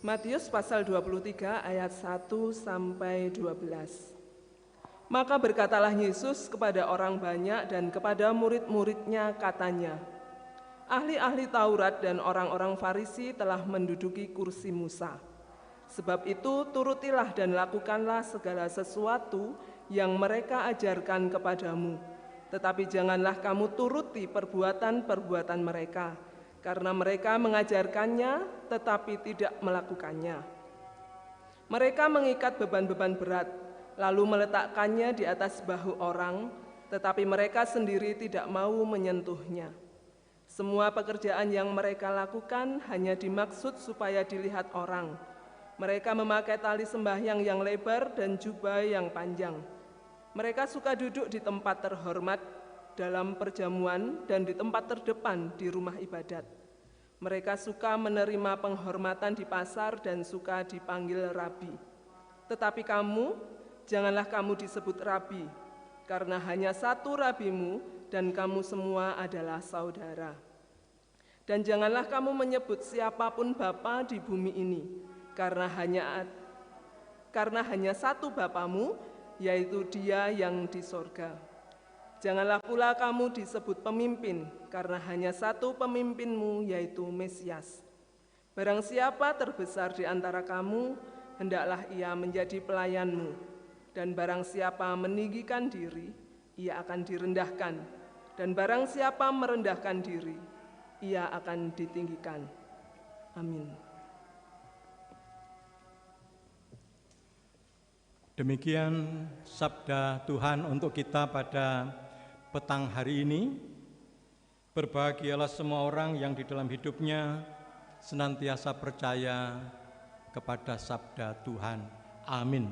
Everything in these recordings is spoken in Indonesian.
Matius pasal 23 ayat 1 sampai 12. Maka berkatalah Yesus kepada orang banyak dan kepada murid-muridnya katanya, ahli-ahli Taurat dan orang-orang Farisi telah menduduki kursi Musa. Sebab itu turutilah dan lakukanlah segala sesuatu yang mereka ajarkan kepadamu. Tetapi janganlah kamu turuti perbuatan-perbuatan mereka, karena mereka mengajarkannya tetapi tidak melakukannya. Mereka mengikat beban-beban berat, lalu meletakkannya di atas bahu orang, tetapi mereka sendiri tidak mau menyentuhnya. Semua pekerjaan yang mereka lakukan hanya dimaksud supaya dilihat orang. Mereka memakai tali sembahyang yang lebar dan jubah yang panjang. Mereka suka duduk di tempat terhormat dalam perjamuan dan di tempat terdepan di rumah ibadat. Mereka suka menerima penghormatan di pasar dan suka dipanggil rabi. Tetapi kamu, janganlah kamu disebut rabi, karena hanya satu rabimu dan kamu semua adalah saudara. Dan janganlah kamu menyebut siapapun bapa di bumi ini, karena hanya satu Bapamu, yaitu Dia yang di sorga. Janganlah pula kamu disebut pemimpin, karena hanya satu pemimpinmu, yaitu Mesias. Barang siapa terbesar di antara kamu, hendaklah ia menjadi pelayanmu. Dan barang siapa meninggikan diri, ia akan direndahkan. Dan barang siapa merendahkan diri, ia akan ditinggikan. Amin. Demikian sabda Tuhan untuk kita pada petang hari ini. Berbahagialah semua orang yang di dalam hidupnya senantiasa percaya kepada sabda Tuhan. Amin.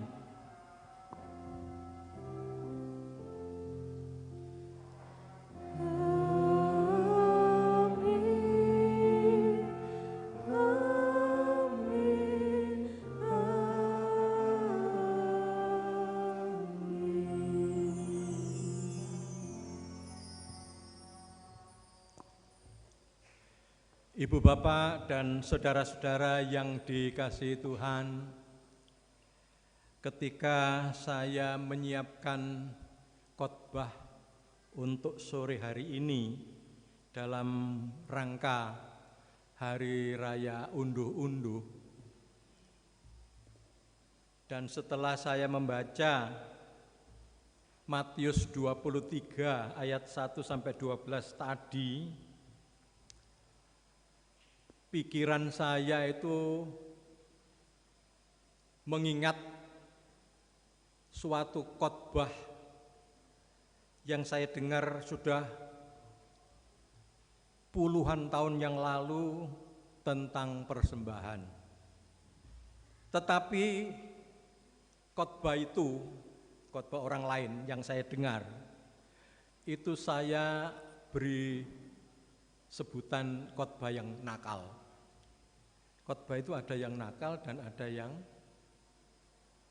Ibu bapak dan saudara-saudara yang dikasihi Tuhan, ketika saya menyiapkan khotbah untuk sore hari ini dalam rangka Hari Raya Unduh-Unduh, dan setelah saya membaca Matius 23 ayat 1 sampai 12 tadi, pikiran saya itu mengingat suatu khotbah yang saya dengar sudah puluhan tahun yang lalu tentang persembahan. Tetapi khotbah itu, khotbah orang lain yang saya dengar, itu saya beri sebutan khotbah yang nakal. Khotbah itu ada yang nakal dan ada yang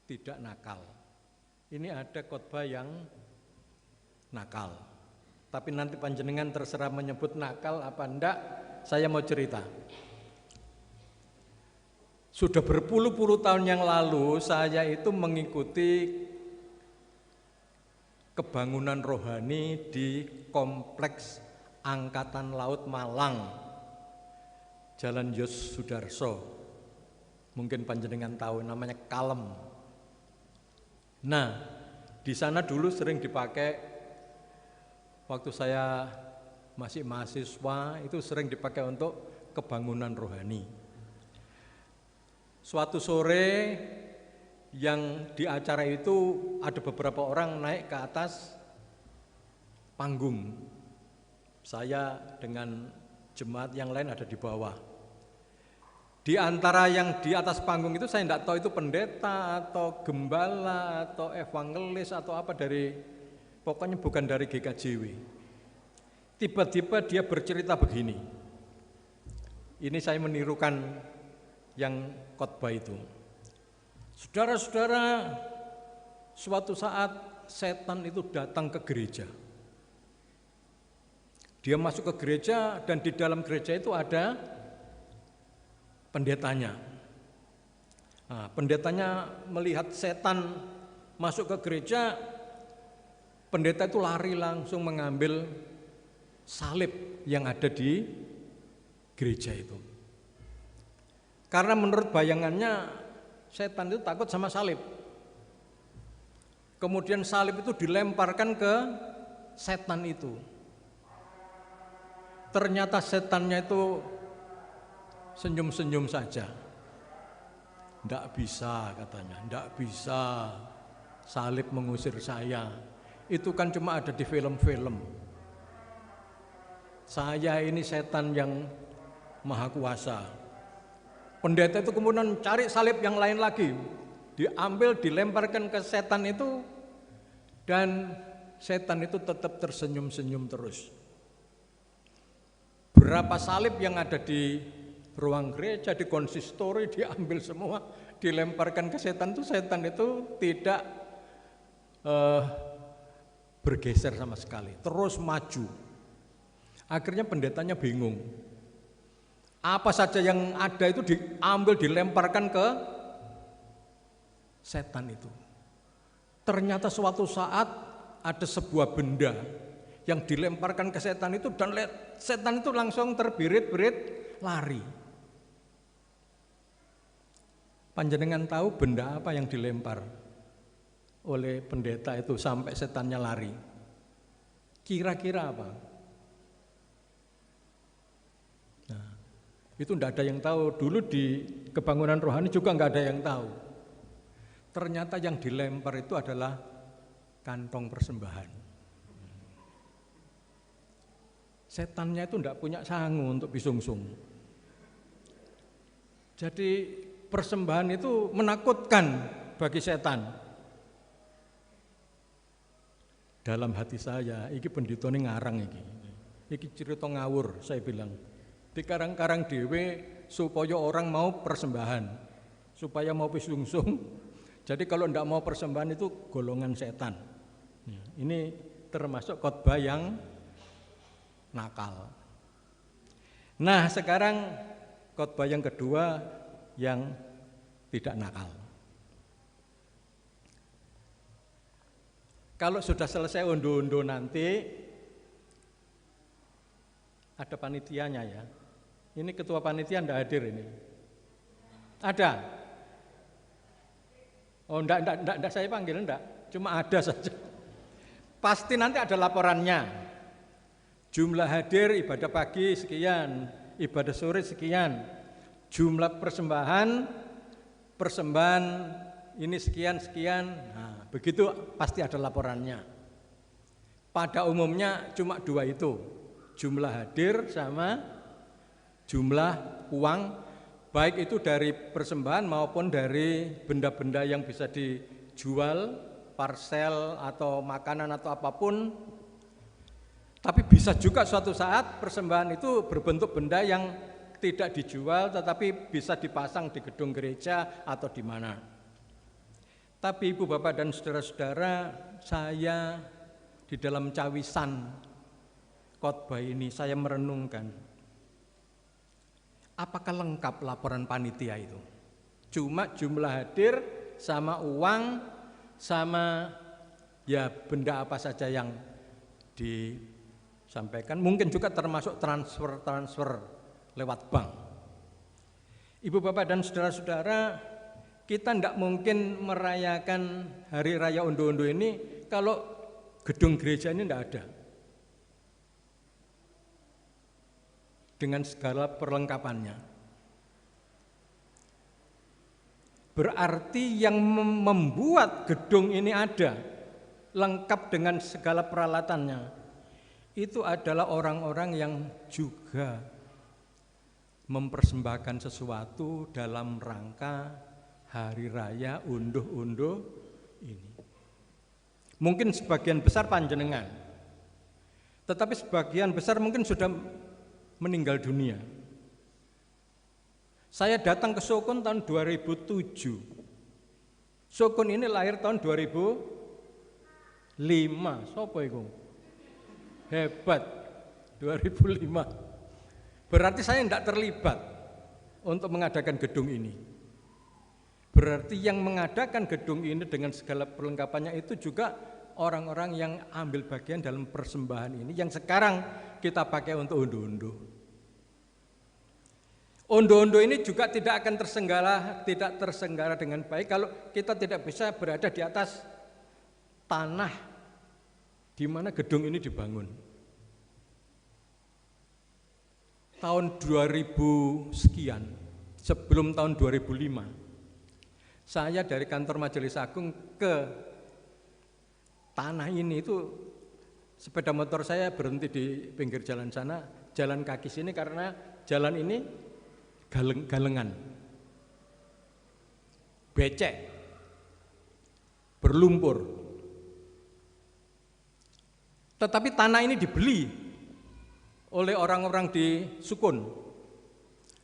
tidak nakal. Ini ada khotbah yang nakal. Tapi nanti panjenengan terserah menyebut nakal apa enggak, saya mau cerita. Sudah berpuluh-puluh tahun yang lalu saya itu mengikuti kebangunan rohani di Kompleks Angkatan Laut Malang, Jalan Yos Sudarso. Mungkin panjenengan tahu, namanya Kalem. Nah, di sana dulu sering dipakai waktu saya masih mahasiswa, itu sering dipakai untuk kebangunan rohani. Suatu sore yang di acara itu ada beberapa orang naik ke atas panggung. Saya dengan jemaat yang lain ada di bawah. Di antara yang di atas panggung itu saya tidak tahu itu pendeta atau gembala atau evangelis atau apa pokoknya bukan dari GKJW. Tiba-tiba dia bercerita begini. Ini saya menirukan yang khotbah itu. Saudara-saudara, suatu saat setan itu datang ke gereja. Dia masuk ke gereja dan di dalam gereja itu ada pendetanya. Nah, pendetanya melihat setan masuk ke gereja, pendeta itu lari langsung mengambil salib yang ada di gereja itu. Karena menurut bayangannya setan itu takut sama salib. Kemudian salib itu dilemparkan ke setan itu. Ternyata setannya itu senyum-senyum saja. Nggak bisa katanya, nggak bisa salib mengusir saya. Itu kan cuma ada di film-film. Saya ini setan yang maha kuasa. Pendeta itu kemudian cari salib yang lain lagi. Diambil, dilemparkan ke setan itu. Dan setan itu tetap tersenyum-senyum terus. Berapa salib yang ada di ruang gereja, di konsistori diambil semua, dilemparkan ke setan itu tidak bergeser sama sekali, terus maju. Akhirnya pendetanya bingung. Apa saja yang ada itu diambil, dilemparkan ke setan itu. Ternyata suatu saat ada sebuah benda yang dilemparkan ke setan itu, dan setan itu langsung terbirit-birit lari. Panjenengan tahu benda apa yang dilempar oleh pendeta itu sampai setannya lari? Kira-kira apa? Nah, itu tidak ada yang tahu. Dulu di kebangunan rohani juga nggak ada yang tahu. Ternyata yang dilempar itu adalah kantong persembahan. Setannya itu tidak punya sangu untuk disungsung. Jadi persembahan itu menakutkan bagi setan. Dalam hati saya, iki pendeta ini ngarang iki cerita ngawur, saya bilang. Dikarang-karang dhewe supaya orang mau persembahan, supaya mau pisungsung. Jadi kalau tidak mau persembahan itu golongan setan. Ini termasuk khotbah yang nakal. Nah, sekarang khotbah yang kedua yang tidak nakal. Kalau sudah selesai undo-undo nanti ada panitianya ya. Ini ketua panitia enggak hadir ini. Ada? Oh, enggak saya panggil enggak. Cuma ada saja. Pasti nanti ada laporannya. Jumlah hadir ibadah pagi sekian, ibadah sore sekian. Jumlah persembahan ini sekian. Nah, begitu pasti ada laporannya. Pada umumnya cuma dua itu, jumlah hadir sama jumlah uang, baik itu dari persembahan maupun dari benda-benda yang bisa dijual, parsel atau makanan atau apapun. Tapi bisa juga suatu saat persembahan itu berbentuk benda yang tidak dijual tetapi bisa dipasang di gedung gereja atau di mana. Tapi Ibu Bapak dan saudara-saudara, saya di dalam cawisan khotbah ini saya merenungkan, apakah lengkap laporan panitia itu? Cuma jumlah hadir sama uang sama ya benda apa saja yang disampaikan, mungkin juga termasuk transfer lewat bank. Ibu Bapak dan saudara-saudara, kita tidak mungkin merayakan hari raya undo-undo ini kalau gedung gereja ini tidak ada. Dengan segala perlengkapannya. Berarti yang membuat gedung ini ada, lengkap dengan segala peralatannya, itu adalah orang-orang yang juga mempersembahkan sesuatu dalam rangka hari raya unduh-unduh ini. Mungkin sebagian besar panjenengan, tetapi sebagian besar mungkin sudah meninggal dunia. Saya datang ke Sukun tahun 2007. Sukun ini lahir tahun 2005. Sopo iku? Hebat. 2005. Berarti saya tidak terlibat untuk mengadakan gedung ini. Berarti yang mengadakan gedung ini dengan segala perlengkapannya itu juga orang-orang yang ambil bagian dalam persembahan ini, yang sekarang kita pakai untuk unduh-unduh. Unduh-unduh ini juga tidak akan tersenggara dengan baik kalau kita tidak bisa berada di atas tanah di mana gedung ini dibangun. Tahun 2000 sekian, sebelum tahun 2005, saya dari kantor Majelis Agung ke tanah ini itu sepeda motor saya berhenti di pinggir jalan sana, jalan kaki sini karena jalan ini galengan, becek, berlumpur. Tetapi tanah ini dibeli oleh orang-orang di Sukun.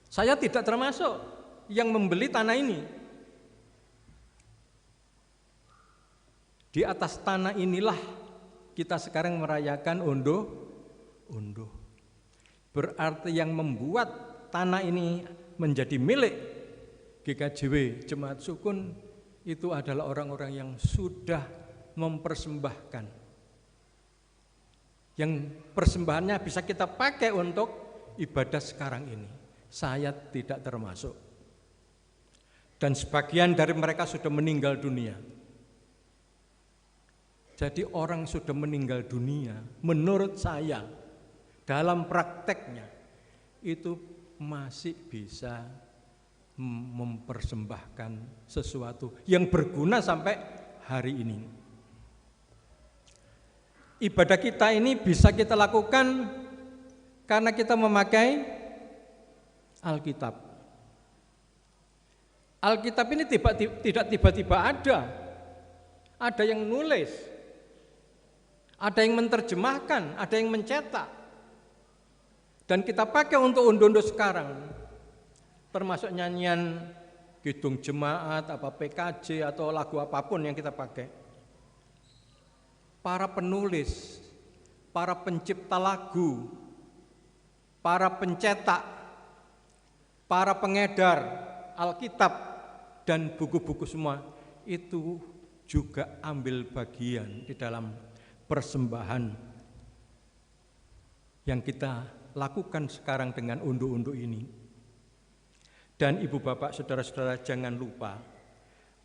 Saya tidak termasuk yang membeli tanah ini. Di atas tanah inilah kita sekarang merayakan unduh. Berarti yang membuat tanah ini menjadi milik GKJW Jemaat Sukun itu adalah orang-orang yang sudah mempersembahkan. Yang persembahannya bisa kita pakai untuk ibadah sekarang ini. Saya tidak termasuk. Dan sebagian dari mereka sudah meninggal dunia. Jadi orang sudah meninggal dunia, menurut saya dalam prakteknya itu masih bisa mempersembahkan sesuatu yang berguna sampai hari ini. Ibadah kita ini bisa kita lakukan karena kita memakai Alkitab. Alkitab ini tidak tiba-tiba ada yang nulis. Ada yang menerjemahkan, ada yang mencetak. Dan kita pakai untuk unduh-unduh sekarang. Termasuk nyanyian Kidung Jemaat, apa PKJ atau lagu apapun yang kita pakai. Para penulis, para pencipta lagu, para pencetak, para pengedar Alkitab dan buku-buku semua itu juga ambil bagian di dalam persembahan yang kita lakukan sekarang dengan unduh-unduh ini. Dan ibu bapak saudara-saudara jangan lupa,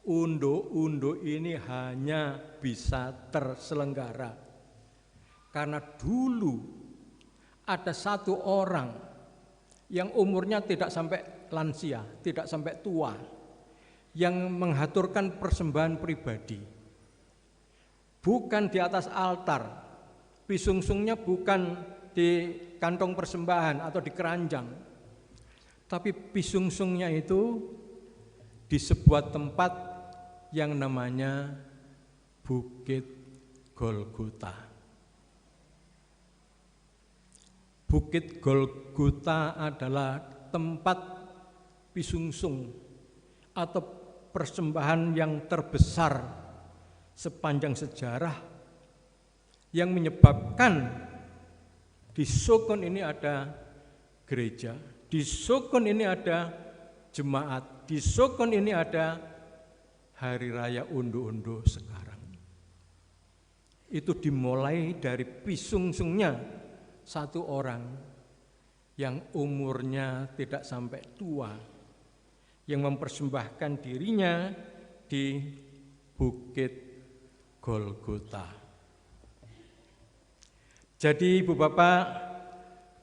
unduh-unduh ini hanya bisa terselenggara karena dulu ada satu orang yang umurnya tidak sampai lansia, tidak sampai tua, yang menghaturkan persembahan pribadi. Bukan di atas altar, pisungsungnya bukan di kantong persembahan atau di keranjang, tapi pisungsungnya itu di sebuah tempat yang namanya Bukit Golgota. Bukit Golgota adalah tempat pisungsung atau persembahan yang terbesar sepanjang sejarah yang menyebabkan di Sukun ini ada gereja, di Sukun ini ada jemaat, di Sukun ini ada hari raya unduh-unduh sekarang. Itu dimulai dari pisungsungnya satu orang yang umurnya tidak sampai tua, yang mempersembahkan dirinya di Bukit Golgota. Jadi Ibu Bapak,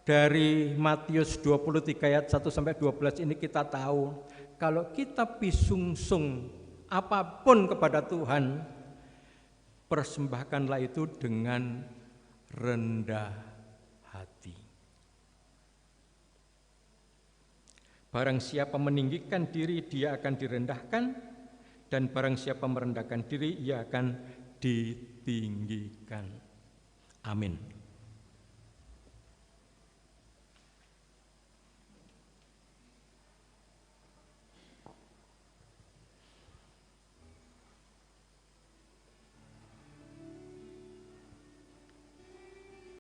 dari Matius 23 ayat 1 sampai 12 ini kita tahu kalau kita pisungsung apapun kepada Tuhan, persembahkanlah itu dengan rendah hati. Barang siapa meninggikan diri, dia akan direndahkan, dan barang siapa merendahkan diri, ia akan ditinggikan. Amin.